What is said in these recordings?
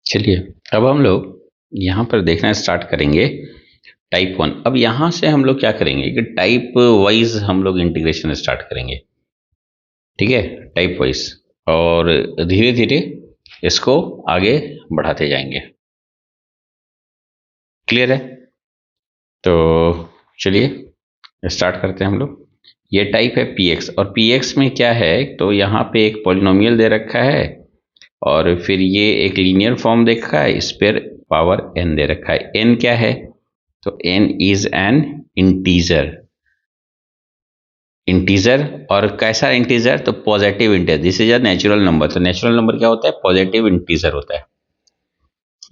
चलिए अब हम लोग यहाँ पर देखना स्टार्ट करेंगे टाइप 1। अब यहाँ से हम लोग क्या करेंगे कि टाइप वाइज हम लोग इंटीग्रेशन स्टार्ट करेंगे, ठीक है, टाइप वाइज, और धीरे धीरे इसको आगे बढ़ाते जाएंगे। क्लियर है? तो चलिए स्टार्ट करते हैं हम लोग। ये टाइप है px, और px में क्या है, तो यहाँ पे एक पॉलिनोमियल दे रखा है और फिर ये एक लीनियर फॉर्म दे रखा है, इस पर पावर n दे रखा है। n क्या है, तो n is an integer. Integer, और कैसा इंटीजर, तो positive integer. This is a natural number. तो नेचुरल नंबर क्या होता है, पॉजिटिव इंटीजर होता है।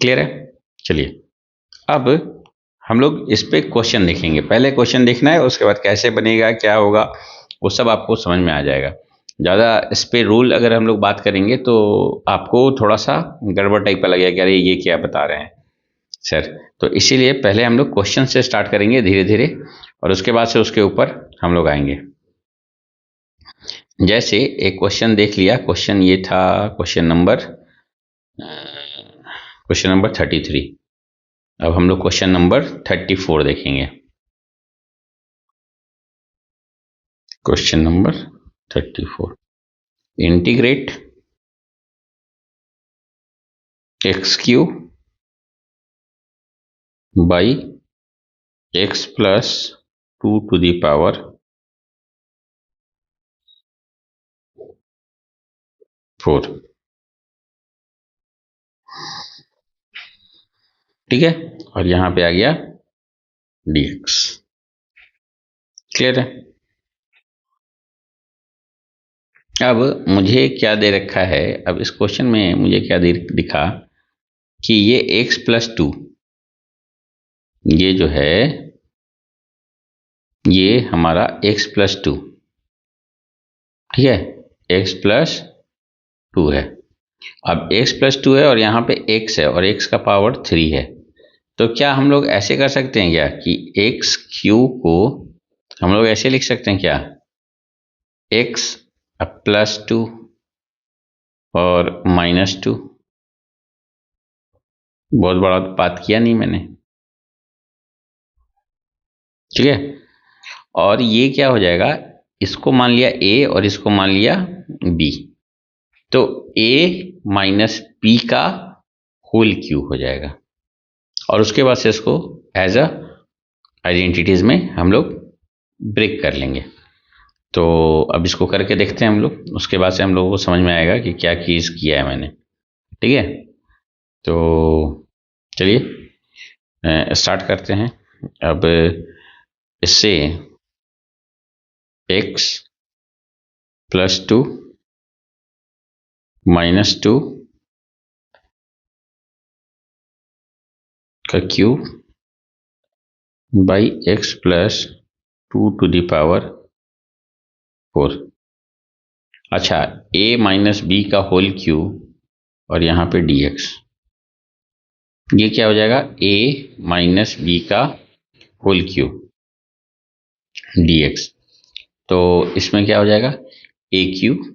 क्लियर है? चलिए अब हम लोग इस पे क्वेश्चन देखेंगे। पहले क्वेश्चन देखना है, उसके बाद कैसे बनेगा, क्या होगा, वो सब आपको समझ में आ जाएगा। ज़्यादा इस पे रूल अगर हम लोग बात करेंगे तो आपको थोड़ा सा गड़बड़ टाइप का लगेगा कि अरे ये क्या बता रहे हैं सर। तो इसीलिए पहले हम लोग क्वेश्चन से स्टार्ट करेंगे धीरे धीरे, और उसके बाद से उसके ऊपर हम लोग आएंगे। जैसे एक क्वेश्चन देख लिया, क्वेश्चन ये था क्वेश्चन नंबर 33। अब हम लोग क्वेश्चन नंबर 34 देखेंगे। Question number 34, integrate x q by x plus 2 to the power 4। ठीक है, और यहां पे आ गया dx। क्लियर है? अब मुझे क्या दे रखा है, अब इस क्वेश्चन में मुझे क्या दिखा कि ये x प्लस 2, ये जो है ये हमारा x प्लस 2, ठीक है, x प्लस 2 है। अब x प्लस 2 है और यहाँ पे x है और x का पावर 3 है। तो क्या हम लोग ऐसे कर सकते हैं क्या कि एक्स क्यू को हम लोग ऐसे लिख सकते हैं क्या, x प्लस 2 और माइनस 2। बहुत बड़ा बात किया नहीं मैंने, ठीक है। और ये क्या हो जाएगा, इसको मान लिया a और इसको मान लिया b, तो a माइनस b का होल क्यू हो जाएगा। और उसके बाद से इसको एज अ आइडेंटिटीज में हम लोग ब्रेक कर लेंगे। तो अब इसको करके देखते हैं हम लोग, उसके बाद से हम लोगों को समझ में आएगा कि क्या चीज़ किया है मैंने। ठीक है, तो चलिए स्टार्ट करते हैं। अब इससे x प्लस 2 माइनस 2 का cube by x plus 2 to the power 4। अच्छा, a माइनस बी का होल क्यूब और यहाँ पे dx, ये क्या हो जाएगा, a माइनस बी का होल क्यूब dx। तो इसमें क्या हो जाएगा, a क्यूब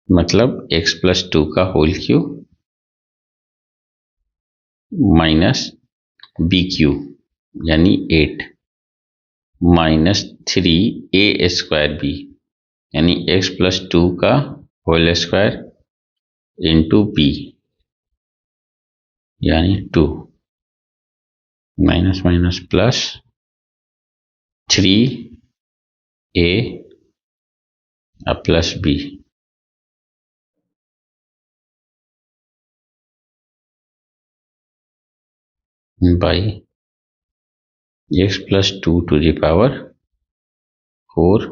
मतलब x प्लस 2 का whole cube minus b cube यानी 8 माइनस 3 a स्क्वायर बी यानी x प्लस 2 का होल स्क्वायर इंटू बी यानी 2 minus minus plus 3a plus b by x plus 2 to the power 4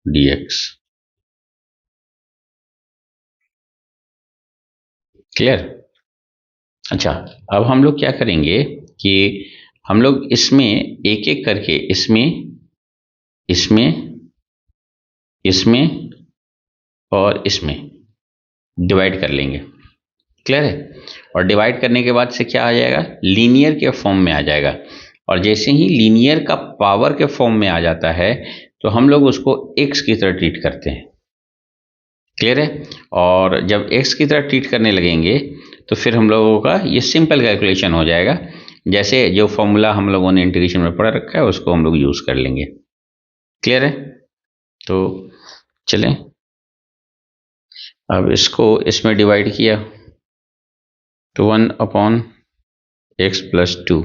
dx। Clear? अच्छा, अब हम लोग क्या करेंगे कि हम लोग इसमें एक एक करके इसमें इसमें इसमें और इसमें डिवाइड कर लेंगे। क्लियर है? और डिवाइड करने के बाद से क्या आ जाएगा, लीनियर के फॉर्म में आ जाएगा। और जैसे ही लीनियर का पावर के फॉर्म में आ जाता है तो हम लोग उसको x की तरह ट्रीट करते हैं। क्लियर है। और जब x की तरह ट्रीट करने लगेंगे तो फिर हम लोगों का ये सिंपल कैलकुलेशन हो जाएगा, जैसे जो फॉर्मूला हम लोगों ने इंटीग्रेशन में पढ़ा रखा है उसको हम लोग यूज कर लेंगे। क्लियर है। तो चलें, अब इसको इसमें डिवाइड किया तो 1/x+2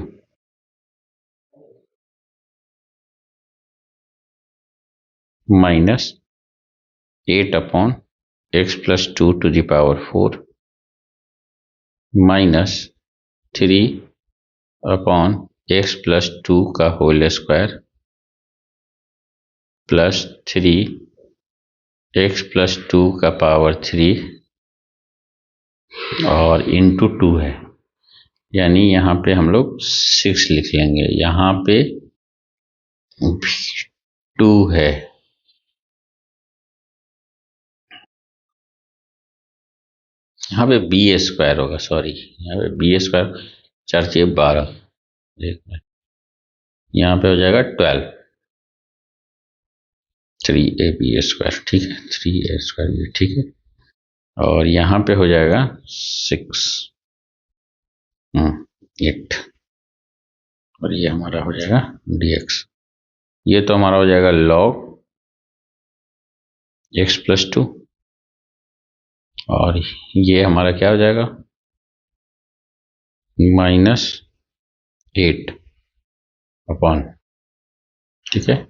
minus 8/x+2 minus 3/x+2 का होल स्क्वायर प्लस 3x+2 का पावर 3 और इंटू 2 है, यानी यहाँ पे हम लोग 6 लिख लेंगे। यहाँ पे 2 है, यहाँ पे बी स्क्वायर होगा, सॉरी यहाँ पे बी स्क्वायर 4×12, यहाँ पे हो जाएगा 12, 3ab², ठीक है, 3a², ठीक है। और यहाँ पे हो जाएगा 6, 8, और ये हमारा हो जाएगा dx। ये तो हमारा हो जाएगा log x+2, और ये हमारा क्या हो जाएगा -8 अपॉन, ठीक है,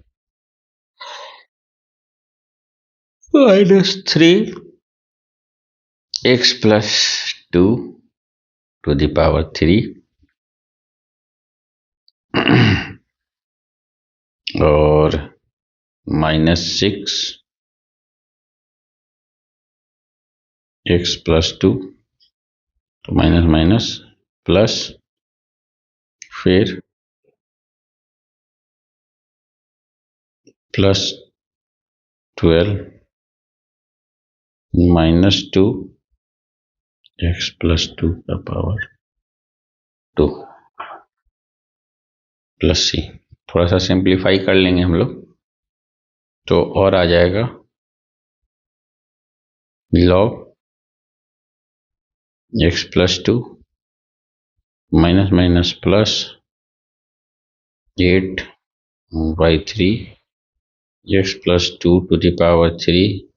-3x+2 टू द पावर 3 और -6x+2, तो माइनस माइनस प्लस, फिर +12 -2x+2 का पावर 2 प्लस c। थोड़ा सा सिंप्लीफाई कर लेंगे हम लोग तो और आ जाएगा log x+2 minus minus plus 8/3 x+2 to the power 3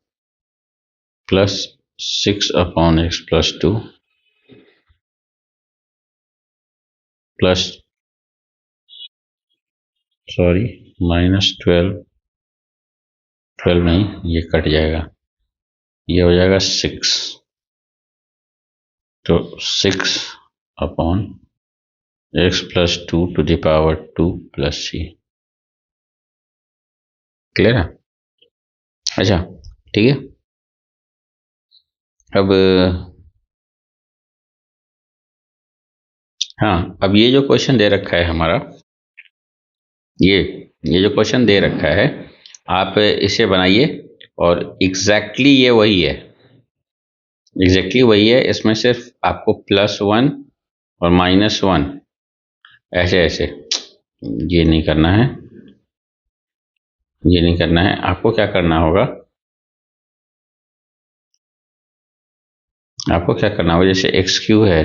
plus 6/x+2 plus, sorry, -12, 12 नहीं, ये कट जाएगा, ये हो जाएगा 6, तो 6/x+2 to the power 2 plus c। Clear है। अच्छा, ठीक है। अब हाँ, अब ये जो क्वेश्चन दे रखा है हमारा, ये जो क्वेश्चन दे रखा है, आप इसे बनाइए और ये वही है, वही है। इसमें सिर्फ आपको +1 और -1 ऐसे ऐसे ये नहीं करना है, ये नहीं करना है। आपको क्या करना होगा, आपको क्या करना होगा, जैसे x³ है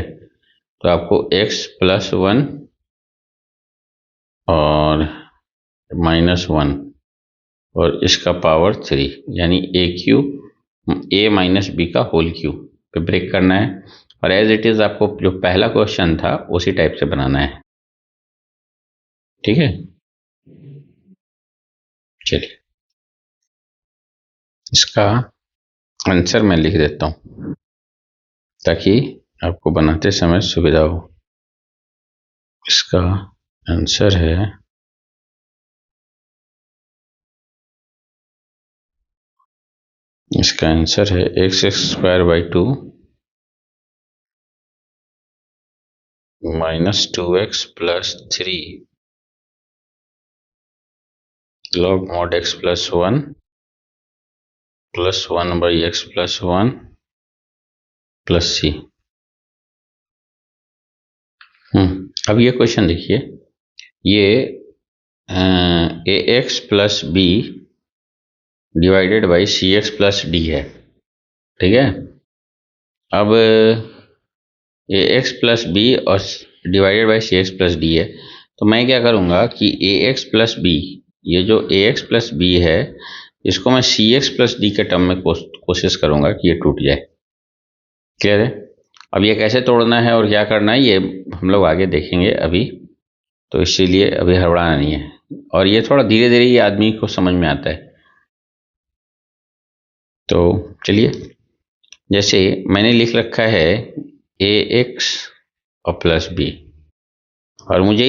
तो आपको x+1 और -1 और इसका पावर 3, यानी a-b का होल क्यूब पे ब्रेक करना है, और एज इट इज आपको जो पहला क्वेश्चन था उसी टाइप से बनाना है, ठीक है। चलिए, इसका आंसर मैं लिख देता हूँ ताकि आपको बनाते समय सुविधा हो। इसका आंसर है x² -2x + 3 log mod x+1 + 1/x+1 plus c। अब ये क्वेश्चन देखिए, ये ax + b divided by cx + d है। ठीक है। अब ए एक्स प्लस बी और divided by c x plus d है, तो मैं क्या करूँगा कि ए एक्स प्लस बी, ये जो ए एक्स प्लस बी है इसको मैं सी एक्स प्लस डी के टर्म में कोशिश करूँगा कि ये टूट जाए। क्लियर है। अब ये कैसे तोड़ना है और क्या करना है ये हम लोग आगे देखेंगे अभी, तो इसीलिए अभी हड़बड़ाना नहीं है, और ये थोड़ा धीरे धीरे ये आदमी को समझ में आता है। तो चलिए, जैसे मैंने लिख रखा है ए एक्स और प्लस बी, और मुझे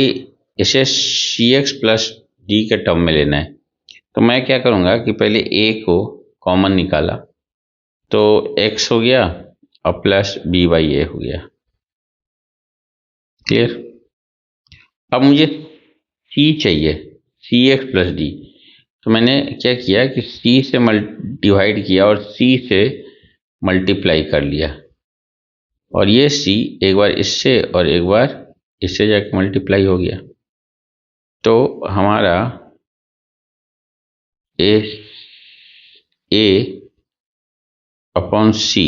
इसे सी एक्स प्लस डी के टर्म में लेना है, तो मैं क्या करूँगा कि पहले ए को कॉमन निकाला तो एक्स हो गया और प्लस बी बाई ए हो गया। क्लियर। अब मुझे सी चाहिए, सी एक्स प्लस डी, तो मैंने क्या किया कि सी से डिवाइड किया और सी से मल्टीप्लाई कर लिया, और ये सी एक बार इससे और एक बार इससे जाके मल्टीप्लाई हो गया, तो हमारा ए ए अपॉन सी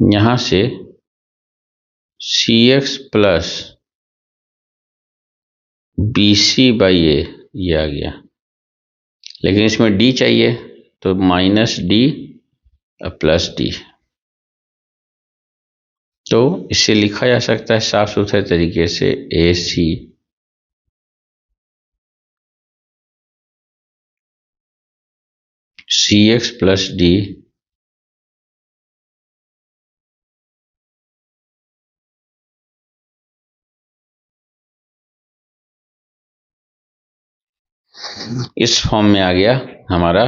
यहाँ से c x plus b c by a ये आ गया, लेकिन इसमें डी चाहिए तो माइनस डी प्लस डी, तो इसे लिखा जा सकता है साफ सुथरे तरीके से ए सी सी एक्स प्लस डी इस फॉर्म में आ गया हमारा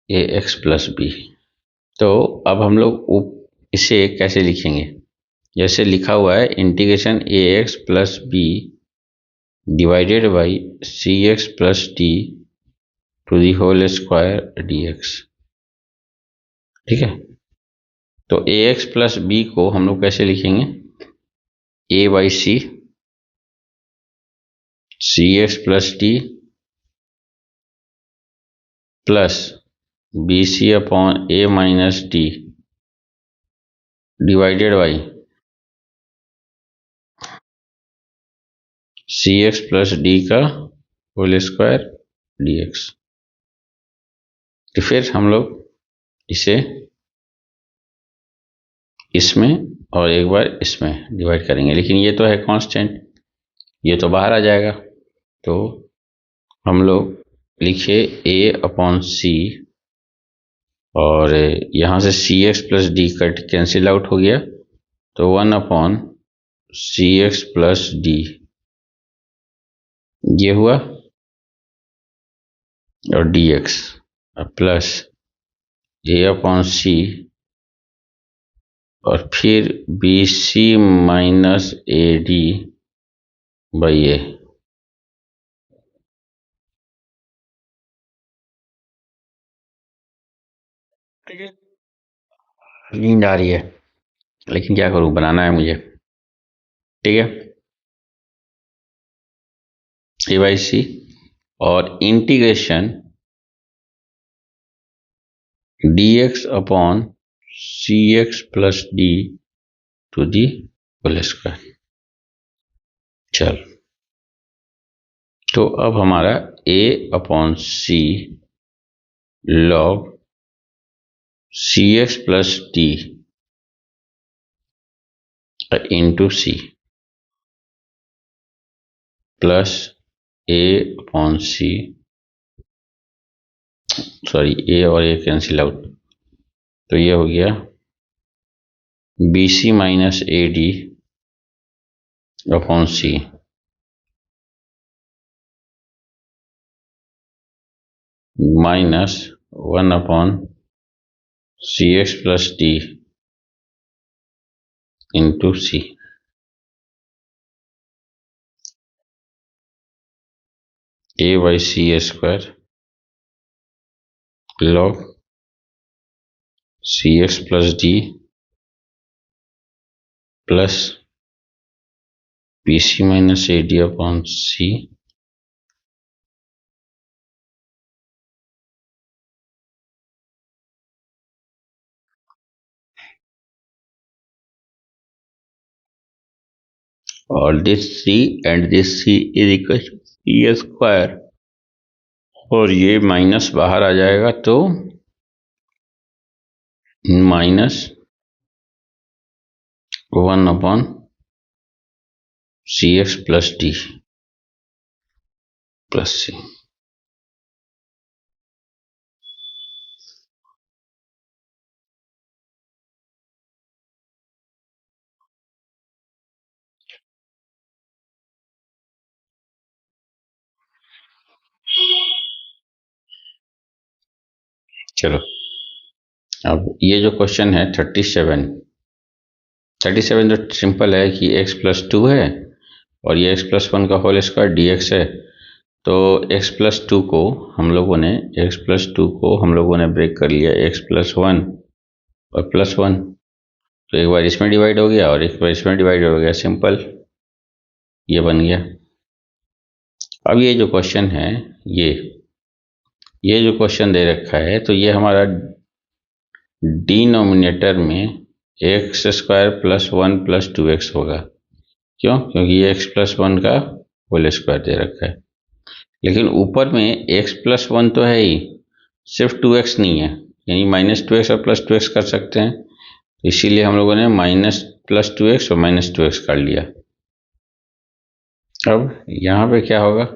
ए एक्स प्लस बी। तो अब हम लोग इसे कैसे लिखेंगे, जैसे लिखा हुआ है integration a x plus b divided by c x plus d to the whole square d x. ठीक है, तो ए एक्स प्लस बी को हम लोग कैसे लिखेंगे, a by c c x plus d plus b c upon a minus d divided by c x plus d का whole square d x. तो फिर हम लोग इसे इसमें और एक बार इसमें डिवाइड करेंगे, लेकिन ये तो है कांस्टेंट, ये तो बाहर आ जाएगा, तो हम लोग लिखे ए अपॉन सी, और यहाँ से c x plus d cut cancel out हो गया, तो 1 upon c x plus d ये हुआ, और d x plus a upon c और फिर b c minus a d by a. ठीक है, नींद आ रही है लेकिन क्या करूं, बनाना है मुझे। ठीक है, ए बाई सी और integration d x upon c x plus d to the whole square. चल, तो अब हमारा a upon c log c x plus d into c plus a upon c, sorry a और ए कैंसिल आउट, तो ये हो गया b c minus a d upon c minus 1 upon c x plus d into c. A by c square log c x plus d plus b c minus a d upon c और this c and this c is equal to c square, और ये minus बाहर आ जाएगा तो minus 1/cx plus d plus c. चलो अब ये जो क्वेश्चन है 37 तो सिंपल है कि x प्लस 2 है और ये x प्लस 1 का होल स्क्वायर dx है। तो x प्लस 2 को हम लोगों ने ब्रेक कर लिया x प्लस 1 और प्लस 1, तो एक बार इसमें डिवाइड हो गया और एक बार इसमें डिवाइड हो गया, सिंपल ये बन गया। अब ये जो क्वेश्चन है, ये जो क्वेश्चन दे रखा है, तो ये हमारा डिनोमिनेटर में x square plus 1 plus 2x होगा। क्यों? क्योंकि ये x प्लस 1 का होल स्क्वायर दे रखा है, लेकिन ऊपर में x प्लस 1 तो है ही, सिर्फ 2x नहीं है, यानी माइनस 2x और प्लस 2x कर सकते हैं, तो इसीलिए हम लोगों ने माइनस प्लस 2x और माइनस 2x कर लिया। अब यहाँ पे क्या होगा,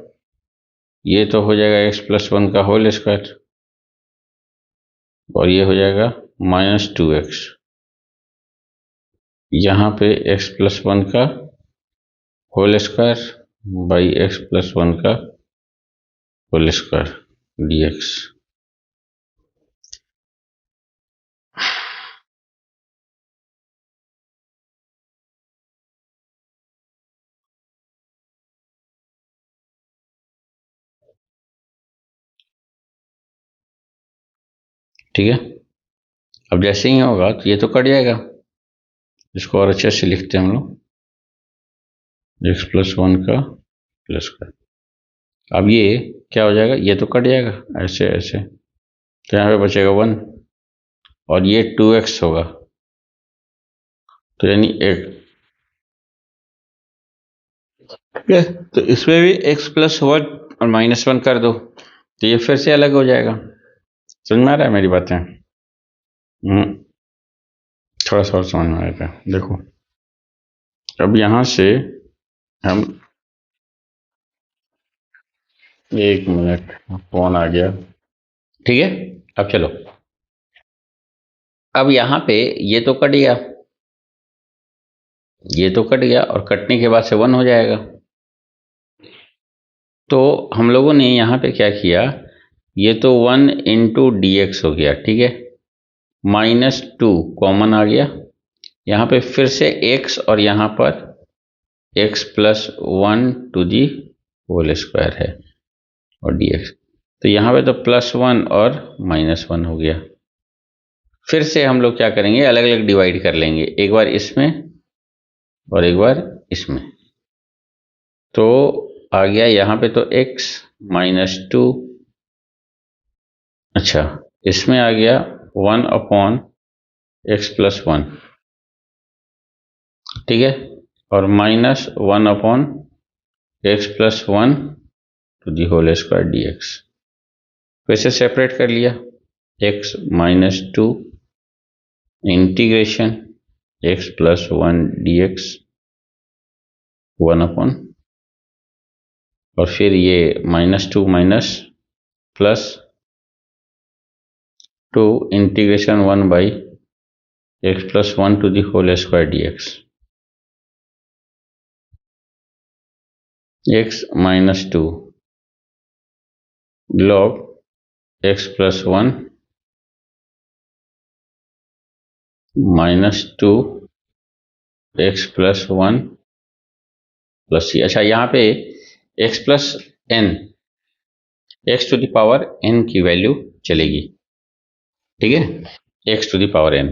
ये तो हो जाएगा x प्लस 1 का होल स्क्वायर और ये हो जाएगा माइनस 2x, यहाँ पे x प्लस 1 का whole square by x plus 1 का होल स्क्वायर dx। ठीक है, अब जैसे ही होगा तो ये तो कट जाएगा, इसको और अच्छे से लिखते हैं हम लोग, x प्लस 1 का प्लस का। अब ये क्या हो जाएगा, ये तो कट जाएगा ऐसे ऐसे, तो यहाँ पे बचेगा 1 और ये 2x होगा, तो यानी एक, ठीक है, तो इसमें भी x प्लस 1 और माइनस 1 कर दो तो ये फिर से अलग हो जाएगा। समझ में आ रहा है मेरी बातें? थोड़ा सा और समझ में आएगा। देखो अब यहाँ से हम, एक मिनट फोन आ गया, ठीक है। अब चलो, अब यहाँ पे ये तो कट गया, ये तो कट गया और कटने के बाद से 1 हो जाएगा। तो हम लोगों ने यहाँ पे क्या किया, ये तो 1 इंटू डी एक्स हो गया, ठीक है, माइनस 2 कॉमन आ गया, यहाँ पे फिर से x और यहाँ पर x plus 1 to the whole square है और dx, तो यहाँ पे तो प्लस 1 और माइनस 1 हो गया। फिर से हम लोग क्या करेंगे, अलग अलग डिवाइड कर लेंगे, एक बार इसमें और एक बार इसमें, तो आ गया यहाँ पे तो x माइनस 2, अच्छा इसमें आ गया 1 अपॉन x प्लस 1, ठीक है, और minus 1 upon x plus 1 to the whole square d x. फिर से सेपरेट कर लिया, x minus 2 integration x plus 1 d x 1 upon, और फिर ये minus 2 minus plus 2 integration 1 by x plus 1 to the whole square d x, x minus 2 log x plus 1 minus 2 x plus 1 plus c. अच्छा यहाँ पे x plus n, x to the power n की value चलेगी, ठीक है, x to the power n।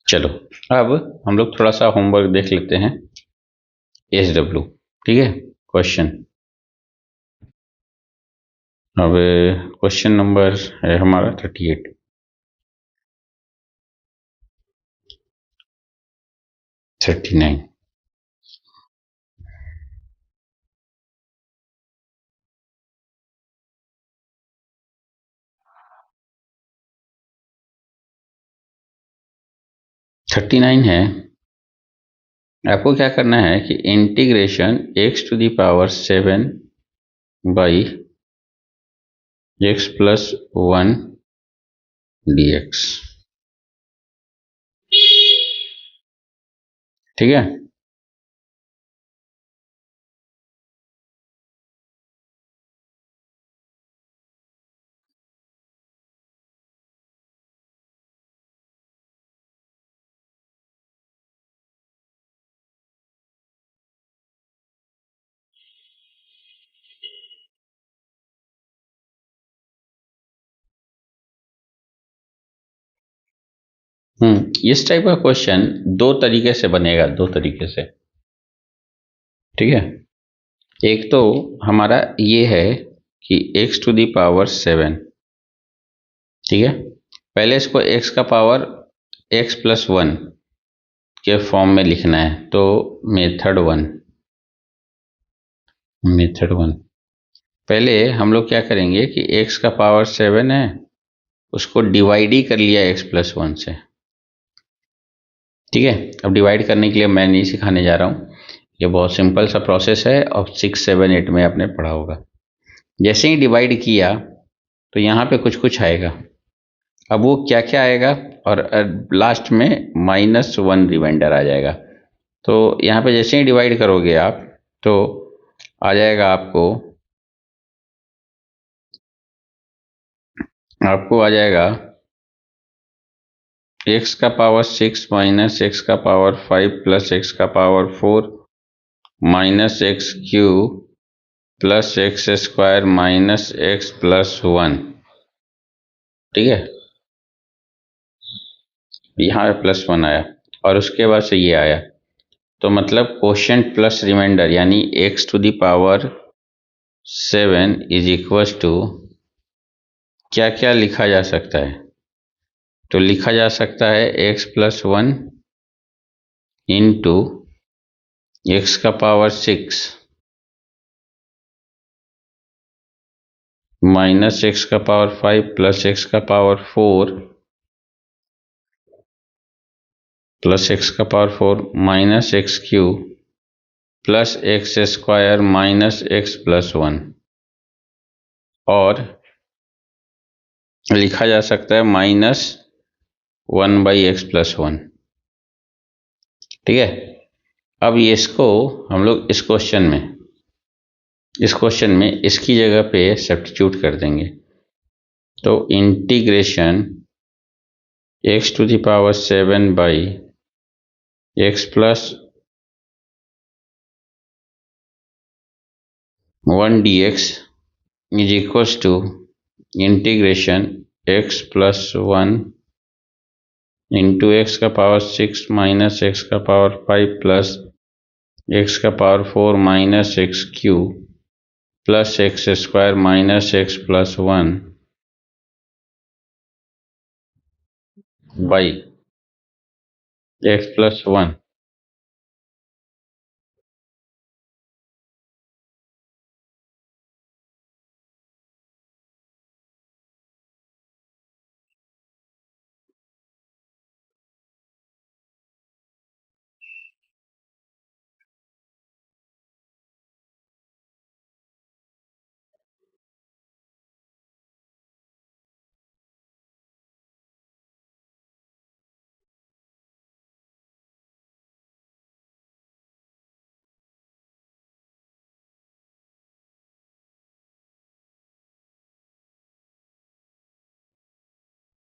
चलो अब हम लोग थोड़ा सा होमवर्क देख लेते हैं, SW, ठीक है, क्वेश्चन। अब क्वेश्चन नंबर है हमारा 38। 39। 39 है। आपको क्या करना है कि integration x⁻7 by x+1 dx। ठीक है। इस टाइप का क्वेश्चन दो तरीके से बनेगा, दो तरीके से। ठीक है। एक तो हमारा ये है कि x⁻7। ठीक है। पहले इसको x⁻x+1 के फॉर्म में लिखना है, तो मेथड वन पहले हम लोग क्या करेंगे कि x⁻7 है, उसको डिवाइड ही कर लिया x+1 से। ठीक है। अब डिवाइड करने के लिए मैं नहीं सिखाने जा रहा हूँ, ये बहुत सिंपल सा प्रोसेस है और 6, 7, 8 में आपने पढ़ा होगा। जैसे ही डिवाइड किया तो यहाँ पे कुछ कुछ आएगा। अब वो क्या क्या आएगा, और लास्ट में -1 रिमाइंडर आ जाएगा। तो यहाँ पे जैसे ही डिवाइड करोगे आप, तो आ जाएगा आपको आ जाएगा x⁻6 - x⁻5 + x⁻4 -x³ + x² - x+1। ठीक है। यहाँ पे +1 आया और उसके बाद से ये आया, तो मतलब क्वोशिएंट प्लस रिमाइंडर यानी x⁻7 इज इक्वल टू क्या क्या लिखा जा सकता है। तो लिखा जा सकता है x+1 into x⁻6 - x⁻5 + x⁻4 + x⁻4 - x³ + x² - x+1। और लिखा जा सकता है -1/x+1। ठीक है। अब ये इसको हम लोग इस क्वेश्चन में इसकी जगह पे सब्स्टिट्यूट कर देंगे। तो integration x⁻7 by x+1 dx is equal to integration x+1 into x⁻6 - x⁻5 + x⁻4 - x³ + x² - x+1 by x+1।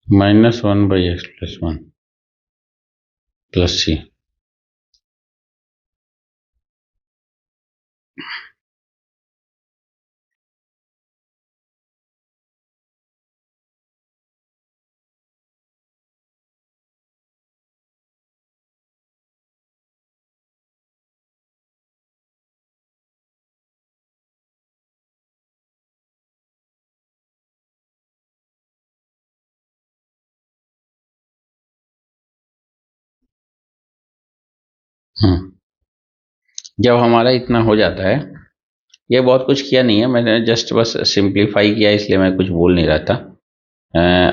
-1/x+1 + c। जब हमारा इतना हो जाता है, ये बहुत कुछ किया नहीं है मैंने, जस्ट बस सिंप्लीफाई किया, इसलिए मैं कुछ बोल नहीं रहा था।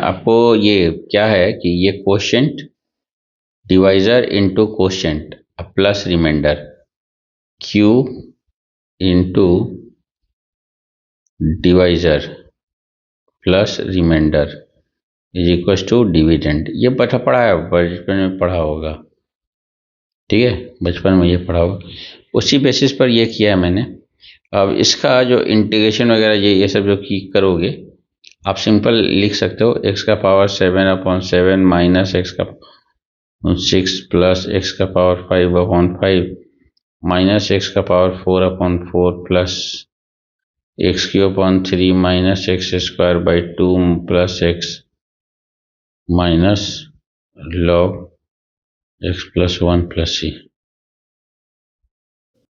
आपको ये क्या है कि ये quotient divisor into quotient plus remainder q into divisor plus remainder is equal to dividend. ये पढ़ा है, बचपन में पढ़ा होगा, ठीक है, बचपन में ये पढ़ा होगा, उसी बेसिस पर ये किया है मैंने। अब इसका जो इंटीग्रेशन वगैरह ये सब जो की करोगे, आप सिंपल लिख सकते हो x का पावर 7/7 माइनस x का 6 प्लस x का पावर 5/5 माइनस x का power 4/4 plus x³ minus x² 2 plus x minus log x+1 + c।